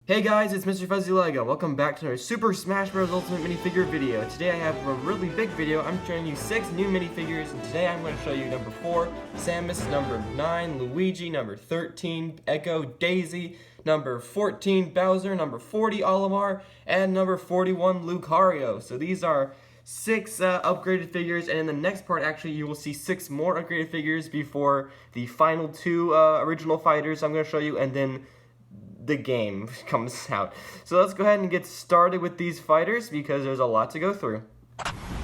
Hey guys, it's Mr. Fuzzy Lego. Welcome back to our Super Smash Bros. Ultimate minifigure video. Today I have a really big video. I'm showing you 6 new minifigures, and today I'm going to show you number 4, Samus, number 9, Luigi, number 13, Echo, Daisy, number 14, Bowser, number 40, Olimar, and number 41, Lucario. So these are 6 upgraded figures, and in the next part, actually, you will see 6 more upgraded figures before the final 2 original fighters I'm going to show you, and then the game comes out. So let's go ahead and get started with these fighters because there's a lot to go through.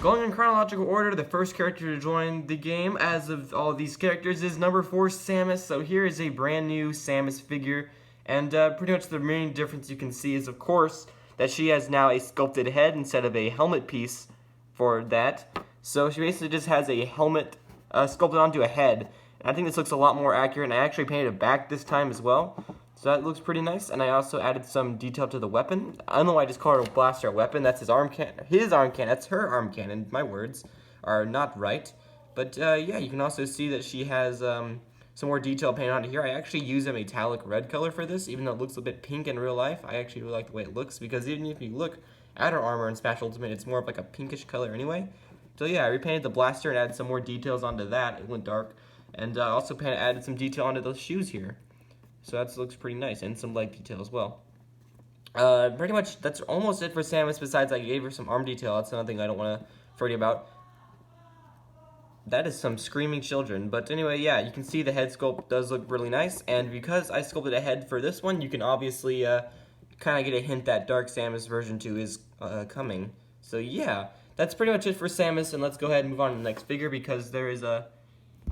Going in chronological order, the first character to join the game as of all of these characters is number 4, Samus. So here is a brand new Samus figure, and pretty much the main difference you can see is, of course, that she has now a sculpted head instead of a helmet piece for that. So she basically just has a helmet sculpted onto a head. And I think this looks a lot more accurate, and I actually painted it back this time as well. So that looks pretty nice, and I also added some detail to the weapon. I don't know why I just called it a blaster weapon. That's his arm cannon. That's her arm cannon. My words are not right. But yeah, you can also see that she has some more detail painted onto here. I actually use a metallic red color for this, even though it looks a bit pink in real life. I actually really like the way it looks, because even if you look at her armor in Smash Ultimate, it's more of like a pinkish color anyway. So yeah, I repainted the blaster and added some more details onto that. It went dark. And also added some detail onto those shoes here. So that looks pretty nice, and some leg detail as well. Pretty much, that's almost it for Samus, besides I gave her some arm detail. That's another thing I don't want to forget about. That is some screaming children. But anyway, yeah, you can see the head sculpt does look really nice, and because I sculpted a head for this one, you can obviously kind of get a hint that Dark Samus version 2 is coming. So yeah, that's pretty much it for Samus, and let's go ahead and move on to the next figure, because there's a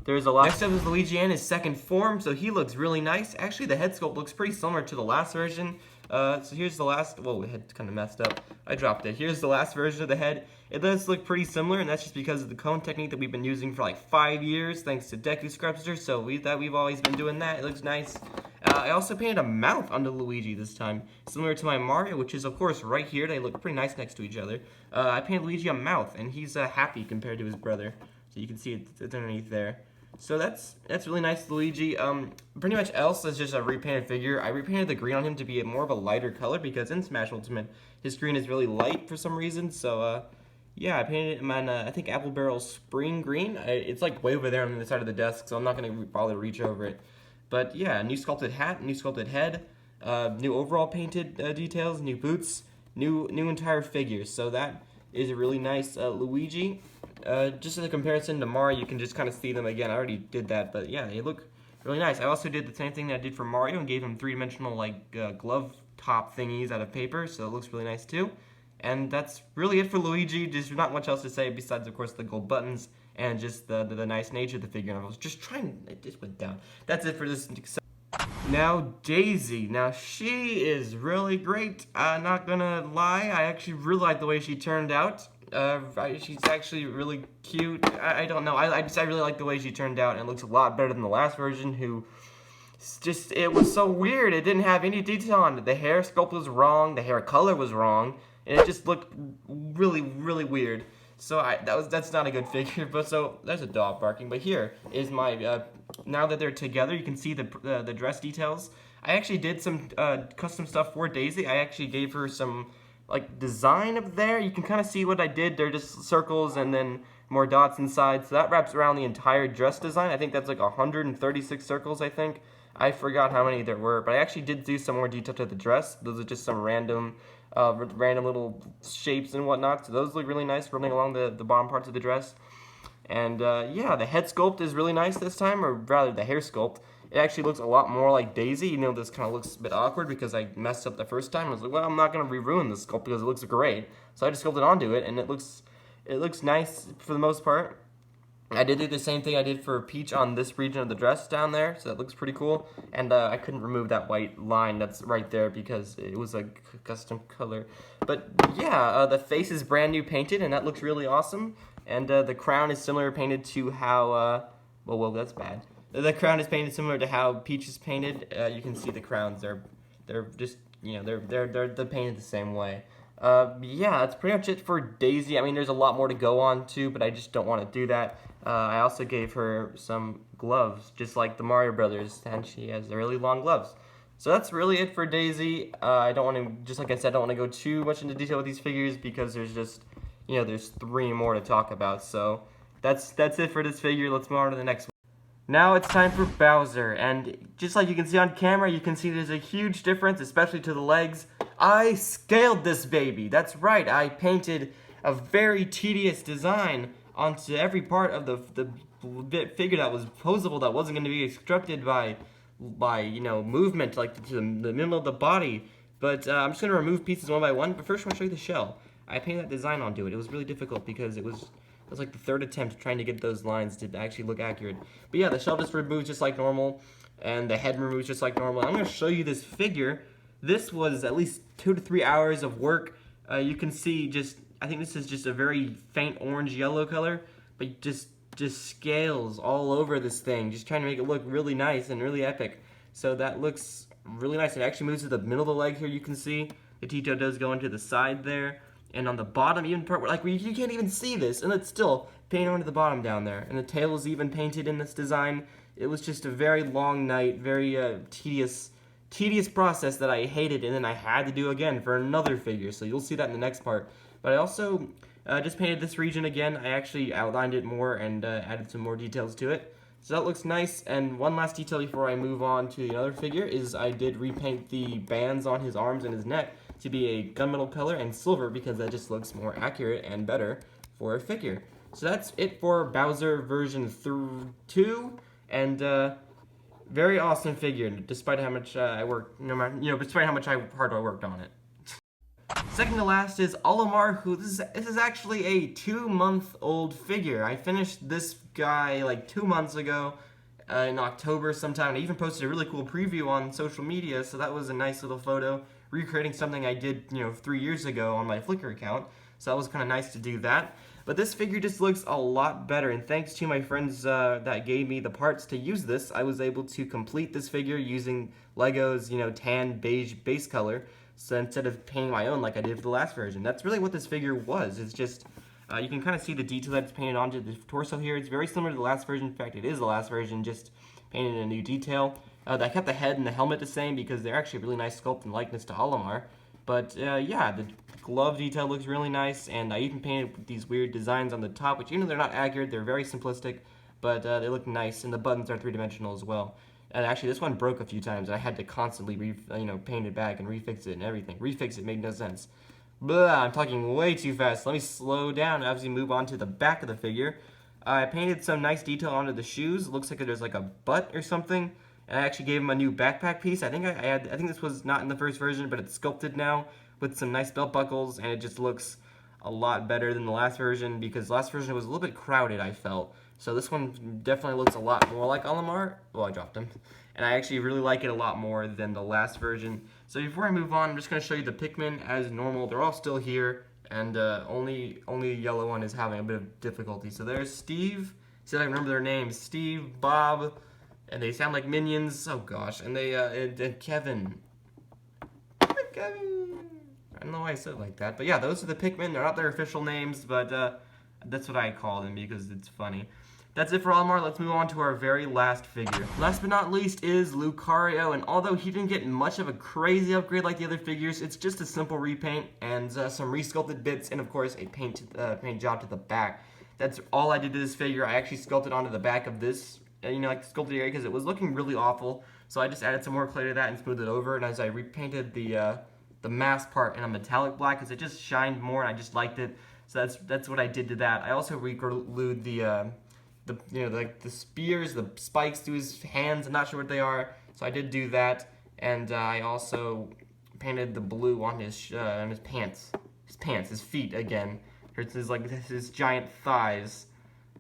lot. Next up is Luigi in his second form, so he looks really nice. Actually, the head sculpt looks pretty similar to the last version. So here's the last, whoa, the head kind of messed up. I dropped it. Here's the last version of the head. It does look pretty similar, and that's just because of the cone technique that we've been using for like 5 years, thanks to Deku Sculptor, so we've always been doing that. It looks nice. I also painted a mouth onto Luigi this time, similar to my Mario, which is, of course, right here. They look pretty nice next to each other. I painted Luigi a mouth, and he's happy compared to his brother. So you can see it's underneath there. So that's really nice, Luigi. Pretty much else is just a repainted figure. I repainted the green on him to be more of a lighter color, because in Smash Ultimate, his green is really light for some reason. So, yeah, I painted him on, I think, Apple Barrel Spring Green. It's like way over there on the side of the desk, so I'm not going to bother to reach over it. But yeah, new sculpted hat, new sculpted head, new overall painted details, new boots, new entire figure. So that is a really nice Luigi. Just as a comparison to Mario, you can just kind of see them again. I already did that, but yeah, they look really nice. I also did the same thing that I did for Mario and gave him 3-dimensional like glove top thingies out of paper, so it looks really nice too. And that's really it for Luigi. There's not much else to say besides, of course, the gold buttons and just the nice nature of the figure. And I was just trying, it just went down. That's it for this. Now, Daisy. Now, she is really great. I'm not gonna lie, I actually really like the way she turned out. She's actually really cute. I don't know. I really like the way she turned out, and it looks a lot better than the last version, who it was so weird. It didn't have any detail on it. The hair sculpt was wrong, the hair color was wrong, and it just looked really, really weird. So that's not a good figure. But so there's a dog barking. But here is my now that they're together, you can see the dress details. I actually did some custom stuff for Daisy. I actually gave her some like design up there. You can kind of see what I did. They're just circles and then more dots inside. So that wraps around the entire dress design. I think that's like 136 circles, I think. I forgot how many there were, but I actually did do some more detail to the dress. Those are just some random little shapes and whatnot. So those look really nice running along the bottom parts of the dress. And yeah, the head sculpt is really nice this time, or rather the hair sculpt. It actually looks a lot more like Daisy. You know, this kind of looks a bit awkward because I messed up the first time. I was like, well, I'm not going to re-ruin this sculpt because it looks great. So I just sculpted onto it, and it looks nice for the most part. I did do the same thing I did for Peach on this region of the dress down there, so that looks pretty cool. And I couldn't remove that white line that's right there because it was a custom color. But yeah, the face is brand new painted, and that looks really awesome. And the crown is similar painted to how, well, that's bad. The crown is painted similar to how Peach is painted. You can see the crowns. They're just, you know, they're painted the same way. Yeah, that's pretty much it for Daisy. I mean, there's a lot more to go on too, but I just don't want to do that. I also gave her some gloves, just like the Mario Brothers, and she has really long gloves. So that's really it for Daisy. I don't want to, just like I said, I don't want to go too much into detail with these figures because there's just, there's 3 more to talk about. So that's it for this figure. Let's move on to the next one. Now it's time for Bowser, and just like you can see on camera, you can see there's a huge difference, especially to the legs. I scaled this baby. That's right, I painted a very tedious design onto every part of the figure that was posable, that wasn't going to be obstructed by movement, like to the middle of the body. But I'm just going to remove pieces one by one, but first I want to show you the shell. I painted that design onto it. It was really difficult because it was like the 3rd attempt trying to get those lines to actually look accurate. But yeah, the shell just removes just like normal, and the head removes just like normal. I'm going to show you this figure. This was at least 2 to 3 hours of work. You can see I think this is just a very faint orange-yellow color, but just scales all over this thing, just trying to make it look really nice and really epic. So that looks really nice. It actually moves to the middle of the leg here. You can see the Tito does go into the side there, and on the bottom, even part where you can't even see this, and it's still painted onto the bottom down there. And the tail is even painted in this design. It was just a very long night, very tedious process that I hated, and then I had to do again for another figure. So you'll see that in the next part. But I also just painted this region again. I actually outlined it more and added some more details to it. So that looks nice. And one last detail before I move on to the other figure is I did repaint the bands on his arms and his neck to be a gunmetal color and silver because that just looks more accurate and better for a figure. So that's it for Bowser version 2, and very awesome figure, despite how much I worked, despite how much hard I worked on it. Second to last is Olimar, who this is actually a 2-month-old figure. I finished this guy like 2 months ago in October sometime. I even posted a really cool preview on social media, so that was a nice little photo, recreating something I did, 3 years ago on my Flickr account. So that was kind of nice to do that. But this figure just looks a lot better, and thanks to my friends that gave me the parts to use this, I was able to complete this figure using Lego's, tan beige base color. So instead of painting my own like I did for the last version. That's really what this figure was. It's just, you can kind of see the detail that's painted onto the torso here. It's very similar to the last version. In fact, it is the last version, just painted in a new detail. I kept the head and the helmet the same because they're actually a really nice sculpt and likeness to Olimar. But yeah, the glove detail looks really nice, and I even painted these weird designs on the top, which even though they're not accurate, they're very simplistic, but they look nice, and the buttons are 3-dimensional as well. And actually, this one broke a few times, and I had to constantly paint it back and refix it and everything. Refix it made no sense. Blah, I'm talking way too fast. Let me slow down as we move on to the back of the figure. I painted some nice detail onto the shoes. It looks like there's like a butt or something. And I actually gave him a new backpack piece. I think I think this was not in the first version, but it's sculpted now with some nice belt buckles, and it just looks a lot better than the last version because the last version was a little bit crowded, I felt. So this one definitely looks a lot more like Olimar. Well, I dropped him. And I actually really like it a lot more than the last version. So before I move on, I'm just going to show you the Pikmin as normal. They're all still here, and only the yellow one is having a bit of difficulty. So there's Steve. See if I can remember their names. Steve, Bob, and they sound like minions. Oh gosh. And they and Kevin. Kevin. I don't know why I said it like that, but yeah, those are the Pikmin. They're not their official names, but that's what I call them because it's funny. That's it for Olimar. Let's move on to our very last figure. Last but not least is Lucario, and although he didn't get much of a crazy upgrade like the other figures, it's just a simple repaint and some resculpted bits, and of course a paint job to the back. That's all I did to this figure. I actually sculpted onto the back of this, like the sculpted area, because it was looking really awful. So I just added some more clay to that and smoothed it over, and as I repainted the mask part in a metallic black, because it just shined more, and I just liked it. So that's what I did to that. I also re-glued the spears, the spikes to his hands. I'm not sure what they are, so I did do that. And I also painted the blue on his pants, his feet again. It's his giant thighs.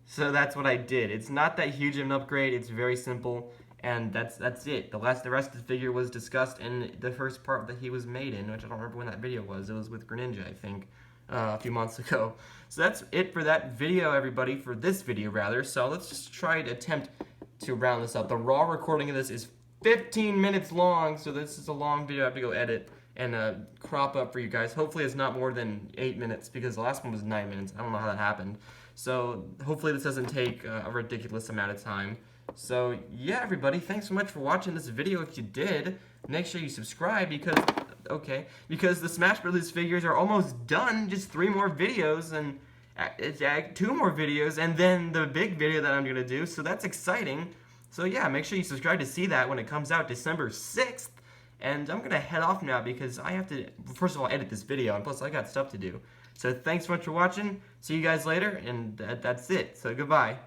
So that's what I did. It's not that huge of an upgrade. It's very simple, and that's it. The rest of the figure was discussed in the first part that he was made in, which I don't remember when that video was. It was with Greninja, I think. A few months ago. So that's it for that video, everybody, for this video rather. So let's just try to attempt to round this up. The raw recording of this is 15 minutes long, so this is a long video I have to go edit and crop up for you guys. Hopefully it's not more than 8 minutes because the last one was 9 minutes. I don't know how that happened. So hopefully this doesn't take a ridiculous amount of time. So yeah, everybody, thanks so much for watching this video if you did. make sure you subscribe because the Smash Brothers figures are almost done. Just 3 more videos and 2 more videos, and then the big video that I'm gonna do. So that's exciting. So yeah, make sure you subscribe to see that when it comes out December 6th. And I'm gonna head off now because I have to, first of all, edit this video, and plus I got stuff to do. So thanks so much for watching. See you guys later, and that's it. So goodbye.